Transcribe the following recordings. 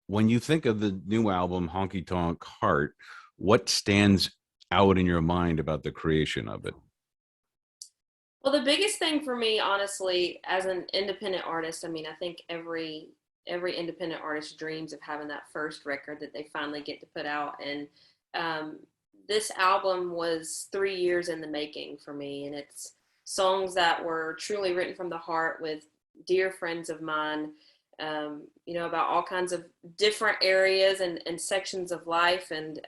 when you think of the new album, Honky Tonk Heart, what stands out in your mind about the creation of it? Well, the biggest thing for me, honestly, as an independent artist, I mean, I think every independent artist dreams of having that first record that they finally get to put out. And um, this album was 3 years in the making for me, and it's songs that were truly written from the heart with dear friends of mine. About all kinds of different areas and sections of life, and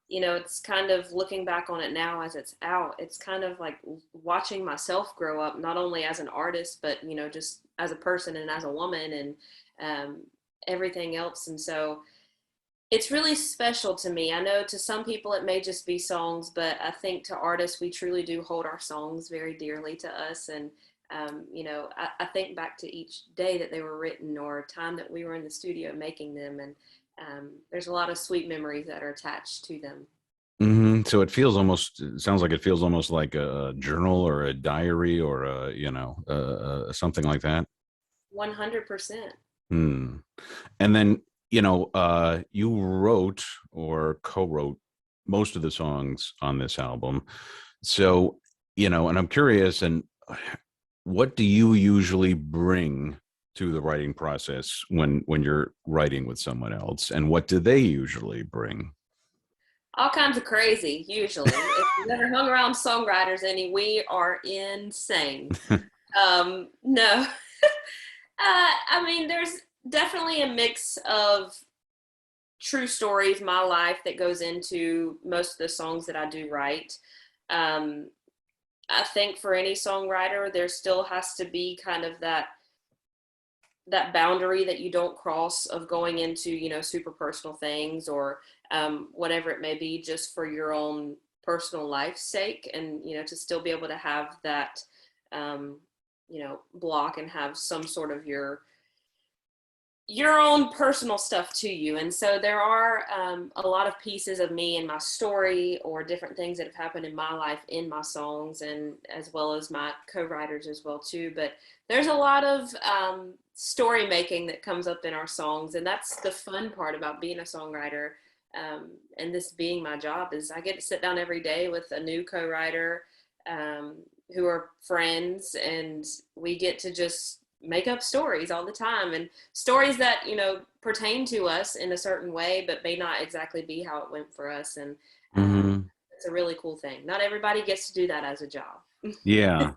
it's kind of looking back on it now as it's out. It's kind of like watching myself grow up, not only as an artist, but, just as a person and as a woman and um, everything else. And so it's really special to me. I know to some people it may just be songs, but I think to artists, we truly do hold our songs very dearly to us. And, I think back to each day that they were written or time that we were in the studio making them. And there's a lot of sweet memories that are attached to them. So it sounds like it feels almost like a journal or a diary or something like that. 100%. Hmm. And then, you wrote or co-wrote most of the songs on this album. So, and I'm curious, and what do you usually bring to the writing process when you're writing with someone else, and what do they usually bring? All kinds of crazy, usually. If you've ever hung around songwriters any, we are insane. No. I mean, there's definitely a mix of true stories, my life that goes into most of the songs that I do write. Um, I think for any songwriter, there still has to be kind of that boundary that you don't cross of going into super personal things or whatever it may be, just for your own personal life's sake, and to still be able to have that um, block and have some sort of your own personal stuff to you. And so there are a lot of pieces of me and my story or different things that have happened in my life in my songs, and as well as my co-writers as well too. But there's a lot of story making that comes up in our songs, and that's the fun part about being a songwriter. And this being my job is I get to sit down every day with a new co-writer um, who are friends, and we get to just make up stories all the time, and stories that pertain to us in a certain way but may not exactly be how it went for us. And Hmm. it's a really cool thing. Not everybody gets to do that as a job. Yeah,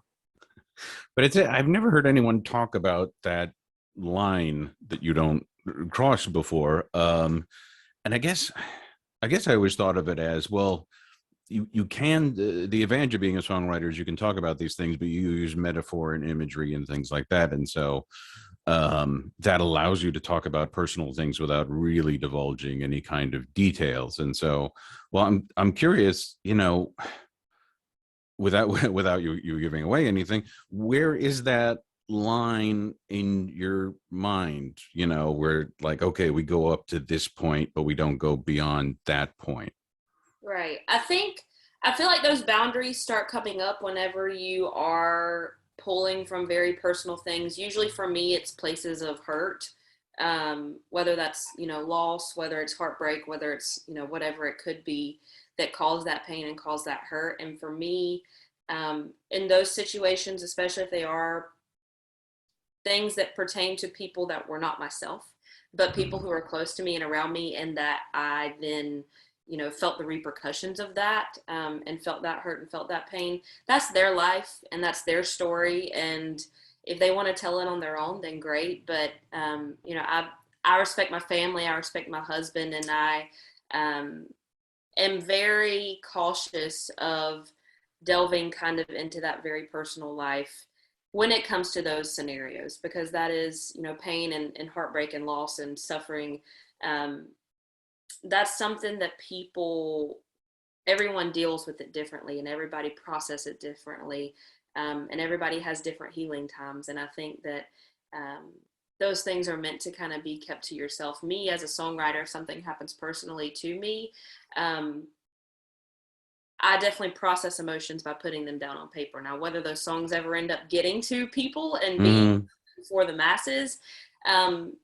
but I've never heard anyone talk about that line that you don't cross before. And I guess I always thought of it as, well, you can, the advantage of being a songwriter is you can talk about these things, but you use metaphor and imagery and things like that, and so that allows you to talk about personal things without really divulging any kind of details. And so, well, I'm curious, without without you giving away anything, where is that line in your mind, where, like, okay, we go up to this point but we don't go beyond that point? Right. I feel like those boundaries start coming up whenever you are pulling from very personal things. Usually for me, it's places of hurt, whether that's, loss, whether it's heartbreak, whether it's, whatever it could be that caused that pain and caused that hurt. And for me, in those situations, especially if they are things that pertain to people that were not myself, but people who are close to me and around me, and that I then, felt the repercussions of that, and felt that hurt and felt that pain. That's their life and that's their story. And if they want to tell it on their own, then great. But, I respect my family, I respect my husband, and I um, am very cautious of delving kind of into that very personal life when it comes to those scenarios, because that is, pain and heartbreak and loss and suffering. Um, that's something that everyone deals with it differently, and everybody process it differently. And everybody has different healing times. And I think that um, those things are meant to kind of be kept to yourself. Me as a songwriter, if something happens personally to me, um, I definitely process emotions by putting them down on paper. Now, whether those songs ever end up getting to people and being Hmm. for the masses, um,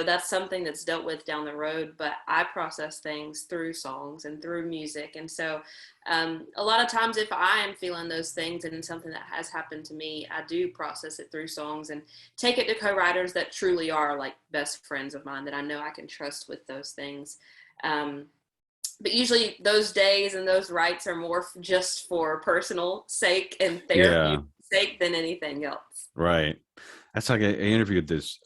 that's something that's dealt with down the road, but I process things through songs and through music. And so a lot of times if I am feeling those things and something that has happened to me, I do process it through songs and take it to co-writers that truly are like best friends of mine that I know I can trust with those things. But usually those days and those writes are more just for personal sake and therapy Yeah, sake than anything else. right. That's like I interviewed this.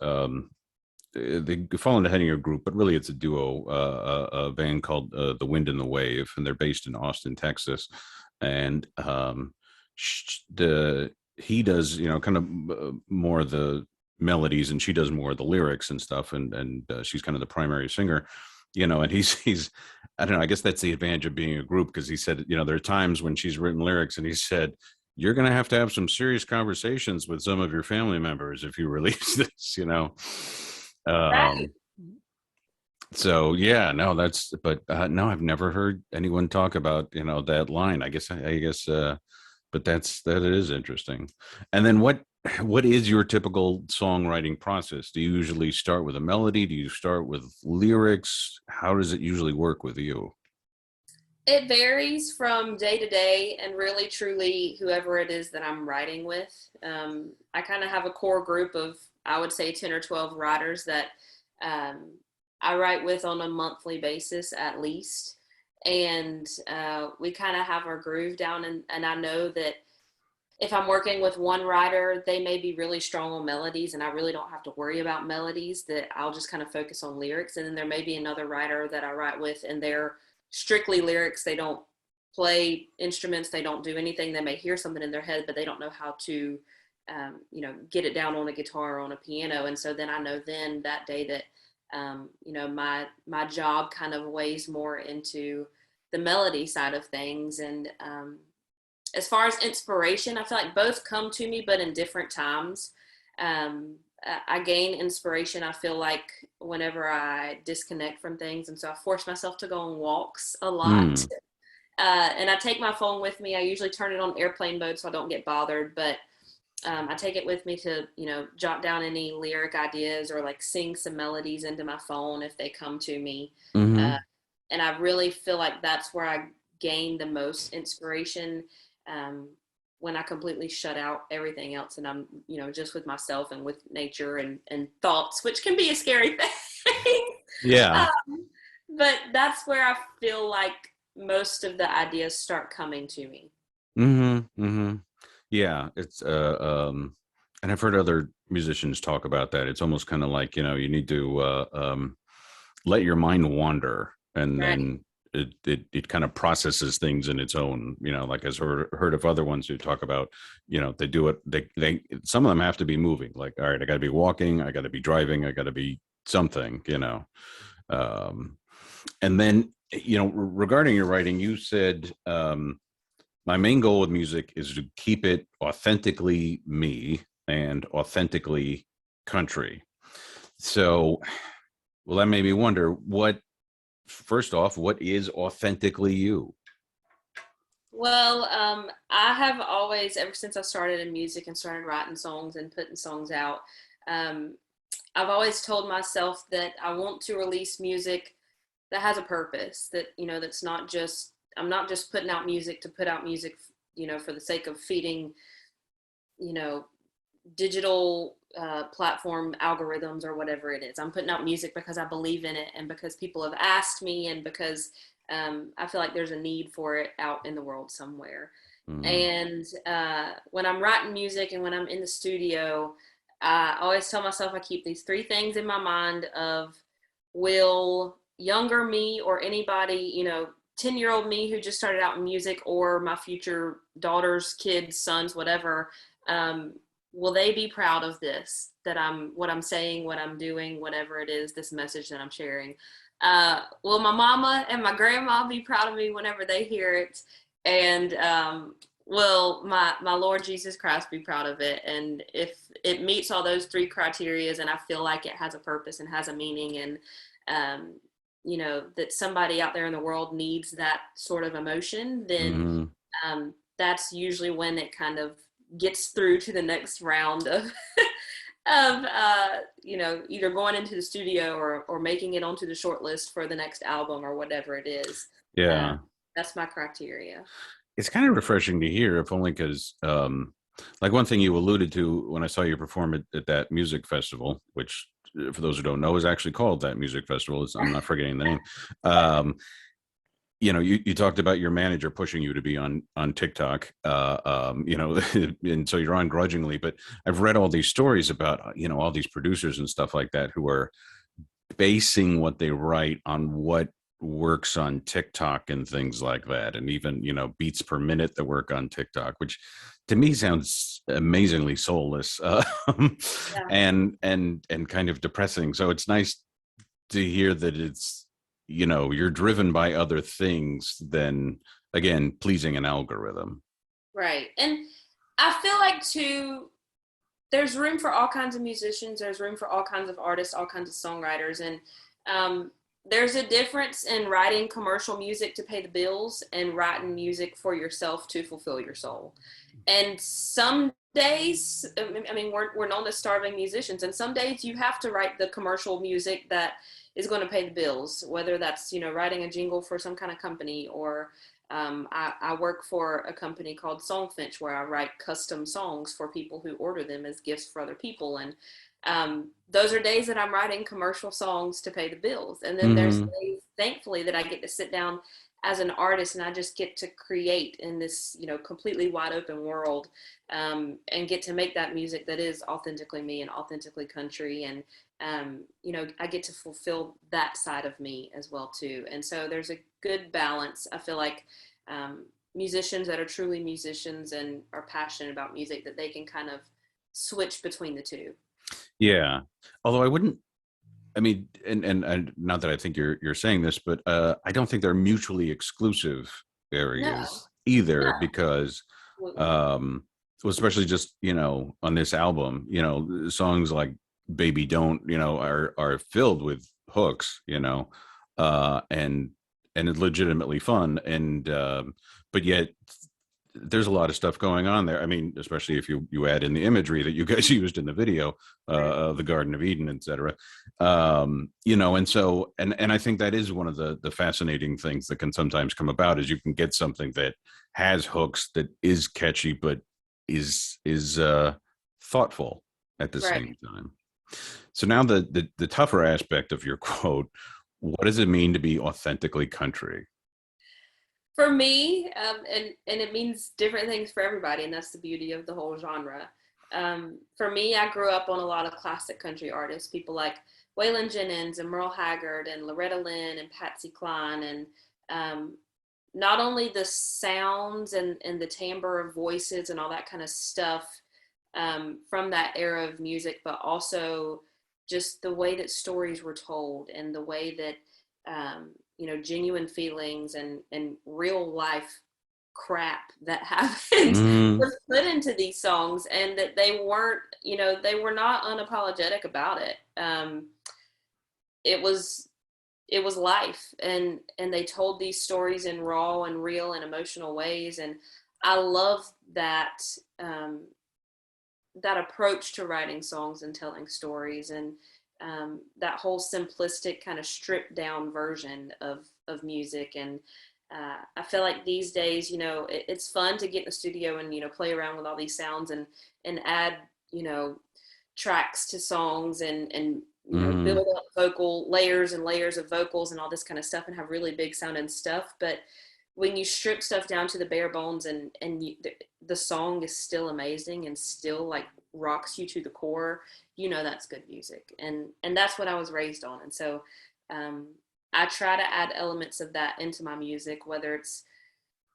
They fall into heading a group, but really it's a duo, a band called The Wind and the Wave, and they're based in Austin, Texas. And the he does, kind of more of the melodies, and she does more of the lyrics and stuff. And she's kind of the primary singer, And he's I don't know. I guess that's the advantage of being a group, because he said, there are times when she's written lyrics, and he said, you're going to have some serious conversations with some of your family members if you release this. Right. Um, so yeah, no, but no, I've never heard anyone talk about, that line. I guess, but that is interesting. And then what is your typical songwriting process? Do you usually start with a melody? Do you start with lyrics? How does it usually work with you? It varies from day to day and really truly whoever it is that I'm writing with. I kind of have a core group of, I would say, 10 or 12 writers that um, I write with on a monthly basis at least. And we kind of have our groove down. And I know that if I'm working with one writer, they may be really strong on melodies and I really don't have to worry about melodies, that I'll just kind of focus on lyrics. And then there may be another writer that I write with and they're strictly lyrics. They don't play instruments. They don't do anything. They may hear something in their head, but they don't know how to, get it down on a guitar or on a piano. And so then I know then that day that, my job kind of weighs more into the melody side of things. And as far as inspiration, I feel like both come to me, but in different times. I gain inspiration, I feel like, whenever I disconnect from things. And so I force myself to go on walks a lot. Mm, And I take my phone with me. I usually turn it on airplane mode so I don't get bothered. But I take it with me to, jot down any lyric ideas or like sing some melodies into my phone if they come to me. Uh, hmm. and I really feel like that's where I gain the most inspiration, um, when I completely shut out everything else and I'm, just with myself and with nature and thoughts, which can be a scary thing. Yeah. um, but that's where I feel like most of the ideas start coming to me. Hmm. Hmm. Yeah, it's and I've heard other musicians talk about that. It's almost kind of like, you need to let your mind wander, and Right. then it kind of processes things in its own, like I've heard of other ones who talk about, they do it, they some of them have to be moving, like, all right, I got to be walking, I got to be driving, I got to be something. um and then, regarding your writing, you said, my main goal with music is to keep it authentically me and authentically country. So, well, that made me wonder, first off, what is authentically you? Well, I have always, ever since I started in music and started writing songs and putting songs out, um, I've always told myself that I want to release music that has a purpose, that, that's not just, I'm not just putting out music to put out music, for the sake of feeding, you know, digital platform algorithms or whatever it is. I'm putting out music because I believe in it and because people have asked me and because I feel like there's a need for it out in the world somewhere. Mm, And when I'm writing music and when I'm in the studio, I always tell myself I keep these three things in my mind of, will younger me or anybody, 10-year-old me who just started out in music or my future daughters, kids, sons, whatever, um, will they be proud of this, that what I'm saying, what I'm doing, whatever it is, this message that I'm sharing? Will my mama and my grandma be proud of me whenever they hear it? And will my Lord Jesus Christ be proud of it? And if it meets all those three criterias and I feel like it has a purpose and has a meaning, and um, that somebody out there in the world needs that sort of emotion, then hmm. that's usually when it kind of gets through to the next round of of either going into the studio or making it onto the short list for the next album or whatever it is. Uh, Yeah. that's my criteria. It's kind of refreshing to hear, if only because, like one thing you alluded to when I saw you perform at that music festival, which for those who don't know is actually called that music festival. I'm not forgetting the name. Um, you talked about your manager pushing you to be on TikTok, and so you're on grudgingly. But I've read all these stories about all these producers and stuff like that who are basing what they write on what works on TikTok and things like that, and even beats per minute that work on TikTok, which to me sounds amazingly soulless, Yeah. and kind of depressing. So it's nice to hear that it's you're driven by other things than, again, pleasing an algorithm. Right. And I feel like too, there's room for all kinds of musicians, there's room for all kinds of artists, all kinds of songwriters. And there's a difference in writing commercial music to pay the bills and writing music for yourself to fulfill your soul. And some days, I mean, we're known as starving musicians, and some days you have to write the commercial music that is going to pay the bills, whether that's, writing a jingle for some kind of company, or I work for a company called Songfinch where I write custom songs for people who order them as gifts for other people. And those are days that I'm writing commercial songs to pay the bills. And then there's Mm-hmm. days, thankfully, that I get to sit down as an artist and I just get to create in this, completely wide open world, and get to make that music that is authentically me and authentically country. And, I get to fulfill that side of me as well, too. And so there's a good balance. I feel like musicians that are truly musicians and are passionate about music, that they can kind of switch between the two. Yeah, although I wouldn't. I mean, and not that I think you're saying this, but I don't think they're mutually exclusive No, areas no, either, because absolutely. well, especially just on this album, songs like "Baby Don't," are filled with hooks, and it's legitimately fun, and but yet there's a lot of stuff going on there. I mean, especially if you add in the imagery that you guys used in the video, Right. of the Garden of Eden, etc. And so and I think that is one of the fascinating things that can sometimes come about, is you can get something that has hooks, that is catchy, but is thoughtful at the Right. same time. So now the tougher aspect of your quote: what does it mean to be authentically country? For me, and it means different things for everybody, and that's the beauty of the whole genre. For me, I grew up on a lot of classic country artists, people like Waylon Jennings and Merle Haggard and Loretta Lynn and Patsy Cline, and um, not only the sounds and the timbre of voices and all that kind of stuff, from that era of music, but also just the way that stories were told and the way that, genuine feelings and real life crap that happened Mm, was put into these songs, and that they were not unapologetic about it. It was it was life, and they told these stories in raw and real and emotional ways. And I love that, um, that approach to writing songs and telling stories, and that whole simplistic kind of stripped down version of music. And I feel like these days, it's fun to get in the studio and play around with all these sounds and add, you know tracks to songs, and mm, build up vocal layers and layers of vocals and all this kind of stuff, and have really big sounding stuff. But when you strip stuff down to the bare bones, and the song is still amazing and still like rocks you to the core, that's good music. And that's what I was raised on. And so um, I try to add elements of that into my music, whether it's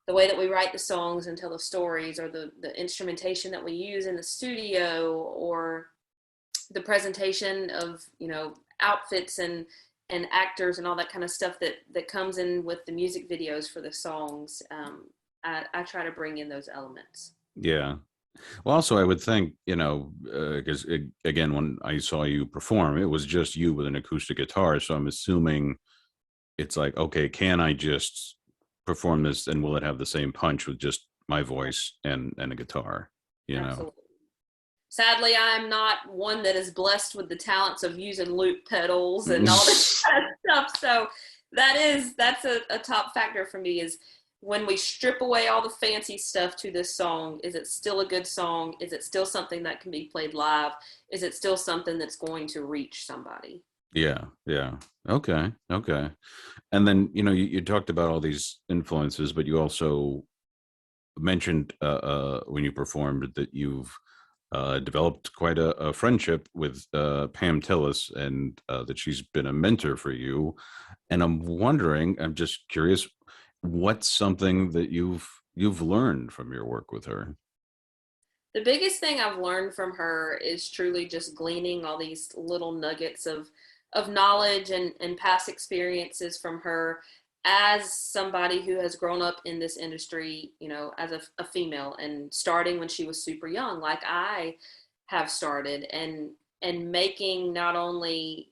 the way that we write the songs and tell the stories, or the instrumentation that we use in the studio, or the presentation of outfits and actors and all that kind of stuff that comes in with the music videos for the songs. I try to bring in those elements. yeah. Well, also, I would think, because again, when I saw you perform, it was just you with an acoustic guitar. So I'm assuming it's like, okay, can I just perform this, and will it have the same punch with just my voice and a guitar? You know? Absolutely. sadly, I'm not one that is blessed with the talents of using loop pedals and all this kind of stuff. So that's a top factor for me is when we strip away all the fancy stuff to this song, is it still a good song? Is it still something that can be played live? Is it still something that's going to reach somebody? Yeah, yeah. Okay, okay. And then, you talked about all these influences, but you also mentioned when you performed that you've developed quite a friendship with Pam Tillis, and that she's been a mentor for you. And I'm just curious, what's something that you've learned from your work with her? The biggest thing I've learned from her is truly just gleaning all these little nuggets of knowledge and past experiences from her as somebody who has grown up in this industry, as a female and starting when she was super young, like I have started and making not only,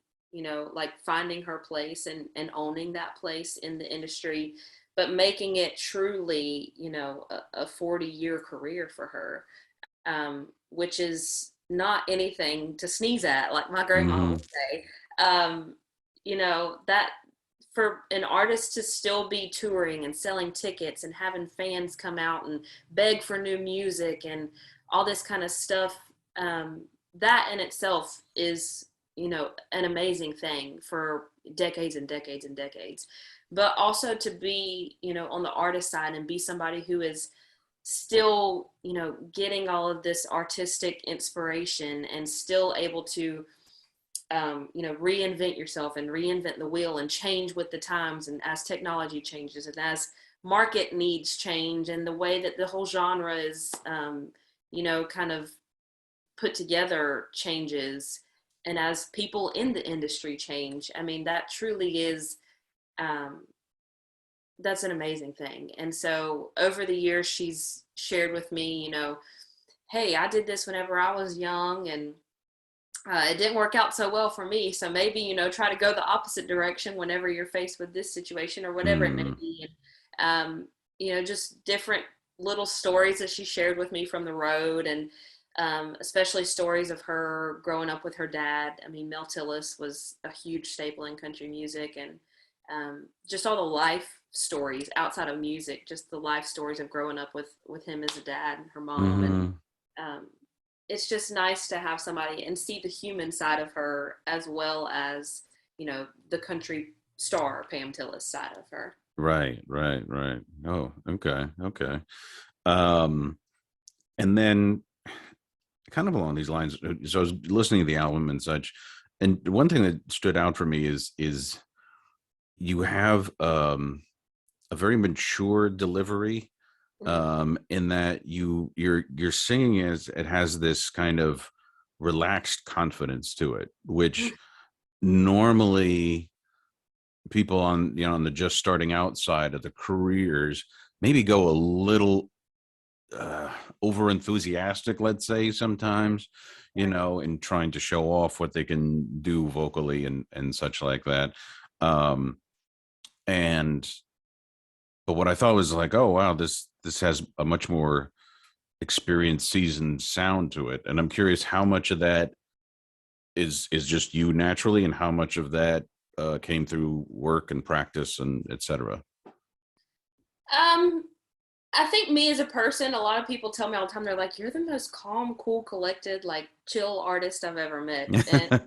like finding her place and owning that place in the industry, but making it truly, a 40-year career for her, which is not anything to sneeze at, like my grandma Hmm. would say. Um, that for an artist to still be touring and selling tickets and having fans come out and beg for new music and all this kind of stuff, that in itself is, an amazing thing for decades and decades and decades. But also to be, on the artist side and be somebody who is still, getting all of this artistic inspiration and still able to, reinvent yourself and reinvent the wheel and change with the times and as technology changes and as market needs change and the way that the whole genre is, kind of put together changes and as people in the industry change. I mean, that truly is, um, that's an amazing thing. And so over the years, she's shared with me, hey, I did this whenever I was young and it didn't work out so well for me. So maybe, try to go the opposite direction whenever you're faced with this situation or whatever it may Mm, be. And, just different little stories that she shared with me from the road and especially stories of her growing up with her dad. I mean, Mel Tillis was a huge staple in country music and just all the life stories outside of music, just the life stories of growing up with him as a dad and her mom. And hmm. um, it's just nice to have somebody and see the human side of her as well as, the country star Pam Tillis side of her. Right, right, right. Oh, okay, okay. Um, and then kind of along these lines, so I was listening to the album and such, and one thing that stood out for me is you have a very mature delivery, Mm-hmm. in that you're singing as it has this kind of relaxed confidence to it, which normally people on on the just starting out side of the careers maybe go a little uh, over enthusiastic, let's say sometimes, Right. in trying to show off what they can do vocally and such like that. Um, and but what I thought was like, oh wow, this has a much more experienced, seasoned sound to it, and I'm curious how much of that is just you naturally, and how much of that came through work and practice and etc. Um, I think me as a person, a lot of people tell me all the time, they're like, you're the most calm, cool, collected, like chill artist I've ever met. And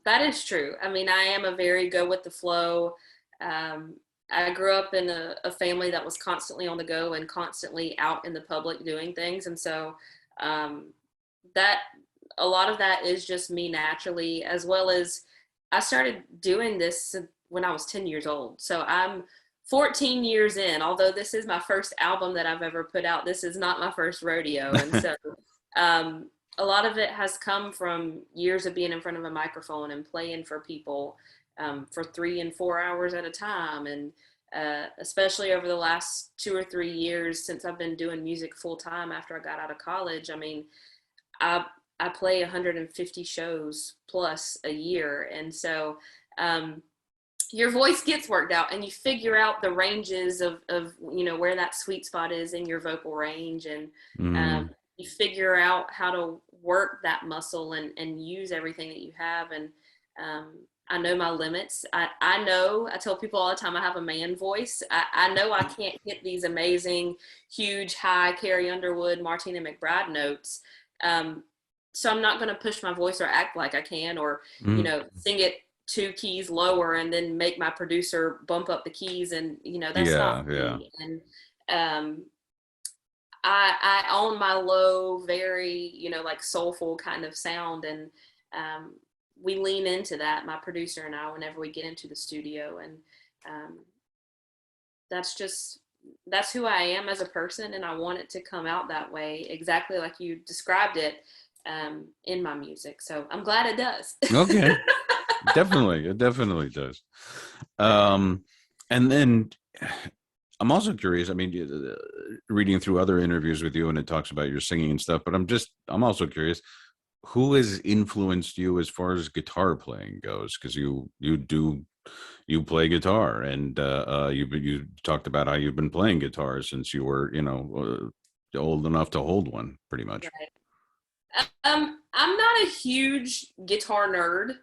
that is true. I mean, I am a very go with the flow. Um, I grew up in a family that was constantly on the go and constantly out in the public doing things. And so um, that a lot of that is just me naturally, as well as I started doing this when I was 10 years old. So I'm 14 years in, although this is my first album that I've ever put out, this is not my first rodeo. And so um, a lot of it has come from years of being in front of a microphone and playing for people for 3 and 4 hours at a time. And especially over the last 2 or 3 years since I've been doing music full time after I got out of college, I mean, I I play 150 shows plus a year, and so um, your voice gets worked out, and you figure out the ranges of where that sweet spot is in your vocal range, and um, Mm, you figure out how to work that muscle and use everything that you have. And I know my limits. I know, I tell people all the time I have a man voice. I know I can't hit these amazing, huge, high Carrie Underwood, Martina McBride notes. So I'm not going to push my voice or act like I can, or, you Mm. know, sing it 2 keys lower and then make my producer bump up the keys. And, you know, that's not Yeah, yeah. me. And um, I own my low, very, you know, like soulful kind of sound. And um, we lean into that, my producer and I, whenever we get into the studio. And um, that's just, that's who I am as a person. And I want it to come out that way, exactly like you described it in my music. So I'm glad it does. Okay. Definitely. It definitely does. And then I'm also curious. I mean, reading through other interviews with you, and it talks about your singing and stuff. But I'm also curious, who has influenced you as far as guitar playing goes? Because you play guitar, and you talked about how you've been playing guitar since you were, old enough to hold one, pretty much. Right. I'm not a huge guitar nerd.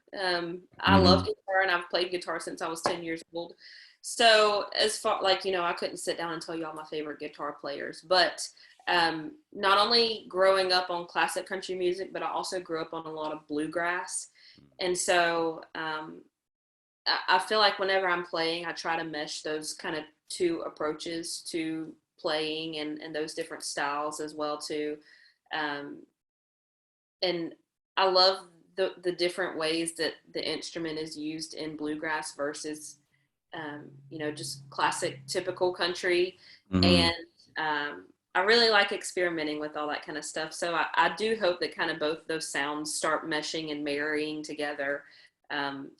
I love Hmm. guitar and I've played guitar since I was 10 years old. So as far like, you know, I couldn't sit down and tell you all my favorite guitar players, but not only growing up on classic country music, but I also grew up on a lot of bluegrass. And so I feel like whenever I'm playing, I try to mesh those kind of two approaches to playing and those different styles as well too. Um, and I love the different ways that the instrument is used in bluegrass versus you know, just classic typical country. Hmm. And I really like experimenting with all that kind of stuff. So I do hope that kind of both those sounds start meshing and marrying together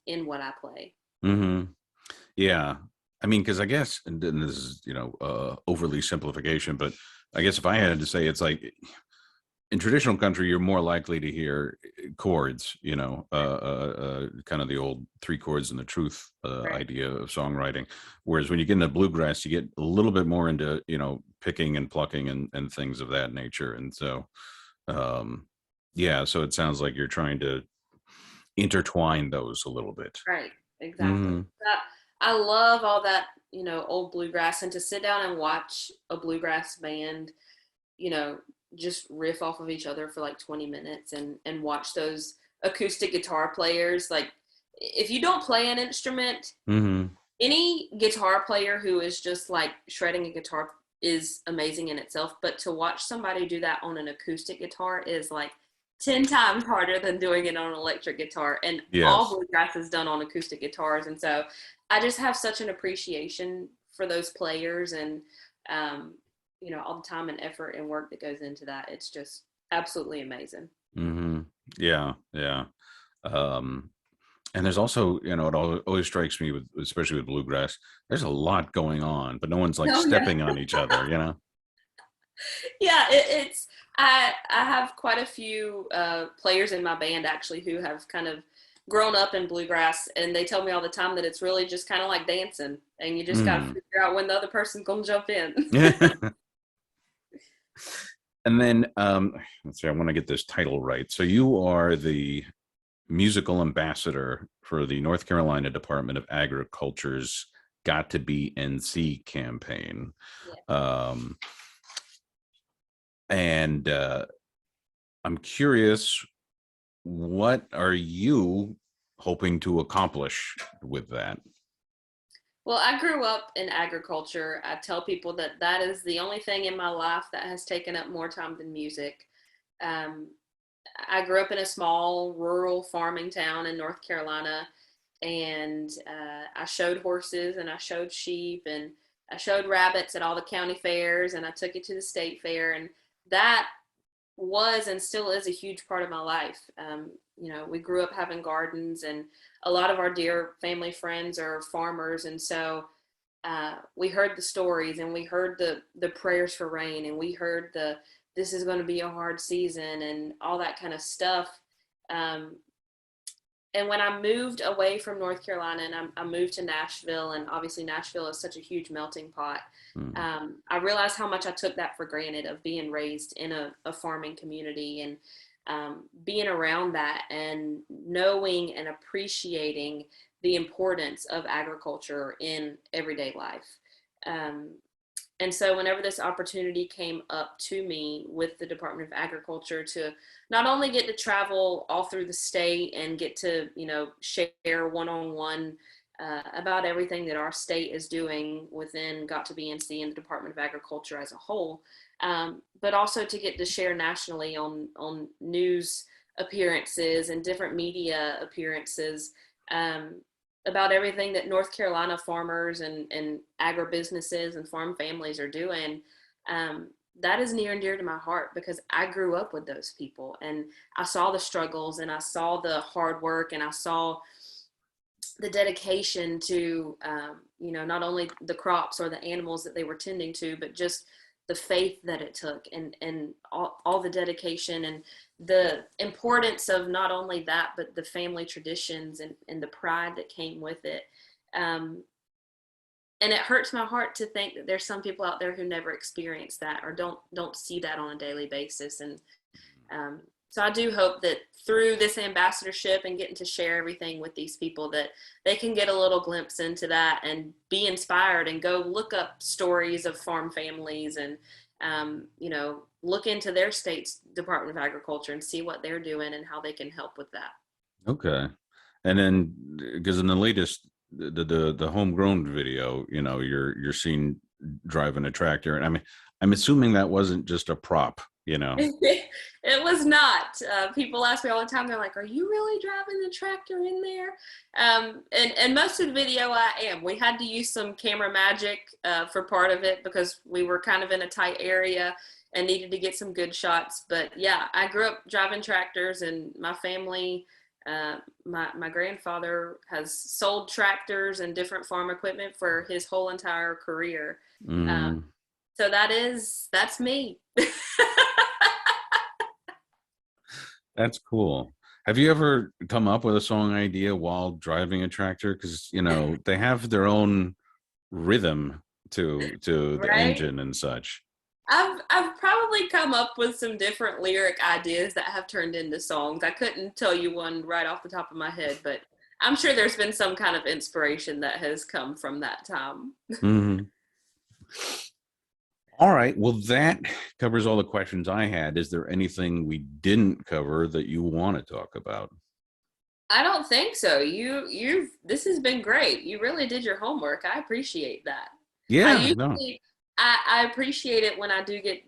in what I play. Hmm. Yeah. I mean, because I guess, and this is, overly simplification, but I guess if I had to say, it's like in traditional country, you're more likely to hear chords, kind of the old three chords and the truth Right. idea of songwriting. Whereas when you get into bluegrass, you get a little bit more into, picking and plucking and things of that nature. And so, um, yeah, so it sounds like you're trying to intertwine those a little bit. Right. Exactly. Hmm. I love all that, you know, old bluegrass, and to sit down and watch a bluegrass band, you know, just riff off of each other for like 20 minutes and watch those acoustic guitar players. Like, if you don't play an instrument, Hmm. any guitar player who is just like shredding a guitar is amazing in itself. But to watch somebody do that on an acoustic guitar is like 10 times harder than doing it on an electric guitar. And all Yes. bluegrass is done on acoustic guitars. And so I just have such an appreciation for those players and, um, you know, all the time and effort and work that goes into that. It's just absolutely amazing. Hmm. Yeah. Yeah. Um, And there's also, it always strikes me with, especially with bluegrass, there's a lot going on, but no one's like Oh, yeah. stepping on each other. Yeah, I have quite a few players in my band actually who have kind of grown up in bluegrass, and they tell me all the time that it's really just kind of like dancing, and you just got to Mm. figure out when the other person's gonna jump in. And then, let's see, I want to get this title right. So you are the musical ambassador for the North Carolina Department of Agriculture's Got to Be NC campaign. Yeah. Um, and I'm curious, what are you hoping to accomplish with that? Well, I grew up in agriculture. I tell people that that is the only thing in my life that has taken up more time than music. Um, I grew up in a small rural farming town in North Carolina, and I showed horses and I showed sheep and I showed rabbits at all the county fairs, and I took it to the state fair, and that was and still is a huge part of my life. You know, we grew up having gardens, and a lot of our dear family friends are farmers, and so we heard the stories, and we heard the prayers for rain, and we heard the this is going to be a hard season and all that kind of stuff. Um, and when I moved away from North Carolina and I moved to Nashville, and obviously Nashville is such a huge melting pot, Mm. I realized how much I took that for granted of being raised in a farming community. And being around that and knowing and appreciating the importance of agriculture in everyday life. Um, and so whenever this opportunity came up to me with the Department of Agriculture to not only get to travel all through the state and get to, share one-on-one about everything that our state is doing within Got to BNC and the Department of Agriculture as a whole, but also to get to share nationally on news appearances and different media appearances, about everything that North Carolina farmers and agribusinesses and farm families are doing. That is near and dear to my heart because I grew up with those people and I saw the struggles and I saw the hard work and I saw the dedication to, not only the crops or the animals that they were tending to, but just the faith that it took and all the dedication and the importance of not only that, but the family traditions and the pride that came with it. And it hurts my heart to think that there's some people out there who never experience that or don't see that on a daily basis. And so I do hope that through this ambassadorship and getting to share everything with these people that they can get a little glimpse into that and be inspired and go look up stories of farm families and, look into their state's Department of Agriculture and see what they're doing and how they can help with that. Okay. And then, because in the latest, the homegrown video, you're seen driving a tractor, and I'm assuming that wasn't just a prop. It was not. People ask me all the time, they're like, are you really driving the tractor in there? And most of the video I am. We had to use some camera magic for part of it because we were kind of in a tight area and needed to get some good shots. But yeah, I grew up driving tractors and my family, my grandfather has sold tractors and different farm equipment for his whole entire career. So that's me. That's cool. Have you ever come up with a song idea while driving a tractor? Because they have their own rhythm to the Right? engine and such. I've probably come up with some different lyric ideas that have turned into songs. I couldn't tell you one right off the top of my head, but I'm sure there's been some kind of inspiration that has come from that time. Mm-hmm. All right. Well, that covers all the questions I had. Is there anything we didn't cover that you want to talk about? I don't think so. This has been great. You really did your homework. I appreciate that. Yeah, no. I appreciate it when I do get,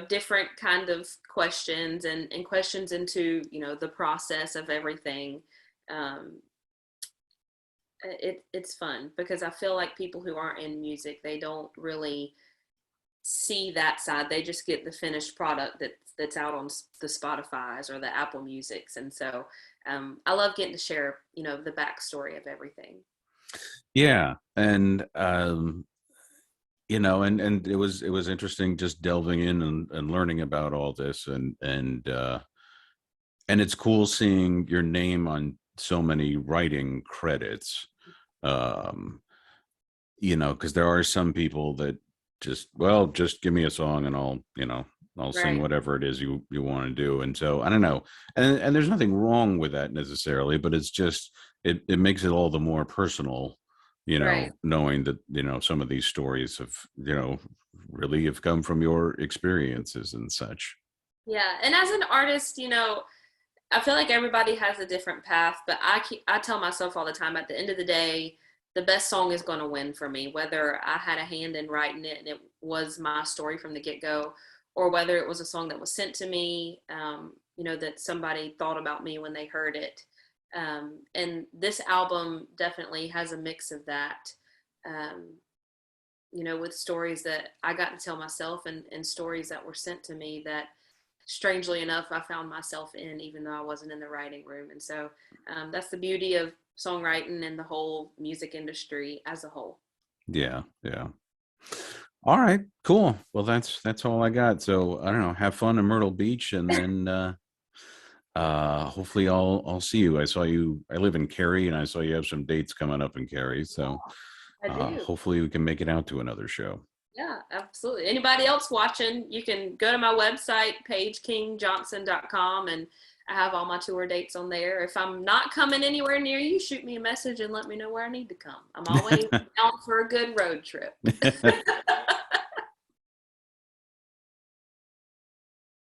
different kind of questions and questions into, the process of everything. It's fun because I feel like people who aren't in music, they don't really see that side. They just get the finished product that's out on the Spotify's or the Apple Musics. And so I love getting to share, the backstory of everything. Yeah. And, and it was interesting just delving in and learning about all this and it's cool seeing your name on so many writing credits. Because there are some people that just give me a song and I'll sing whatever it is you want to do. And so I don't know. And there's nothing wrong with that necessarily, but it's just, it makes it all the more personal, knowing that, some of these stories have, really have come from your experiences and such. Yeah. And as an artist, I feel like everybody has a different path, but I tell myself all the time, at the end of the day, the best song is going to win for me, whether I had a hand in writing it and it was my story from the get-go, or whether it was a song that was sent to me, that somebody thought about me when they heard it. And this album definitely has a mix of that, with stories that I got to tell myself and stories that were sent to me that, strangely enough, I found myself in, even though I wasn't in the writing room. And so that's the beauty of songwriting and the whole music industry as a whole. Yeah. All right, cool. Well, that's all I got. So I don't know, have fun in Myrtle Beach, and then hopefully I'll see you. I live in Cary, and I saw you have some dates coming up in Cary. So hopefully we can make it out to another show. Yeah, absolutely. Anybody else watching, you can go to my website, paigekingjohnson.com, and I have all my tour dates on there. If I'm not coming anywhere near you, shoot me a message and let me know where I need to come. I'm always down for a good road trip.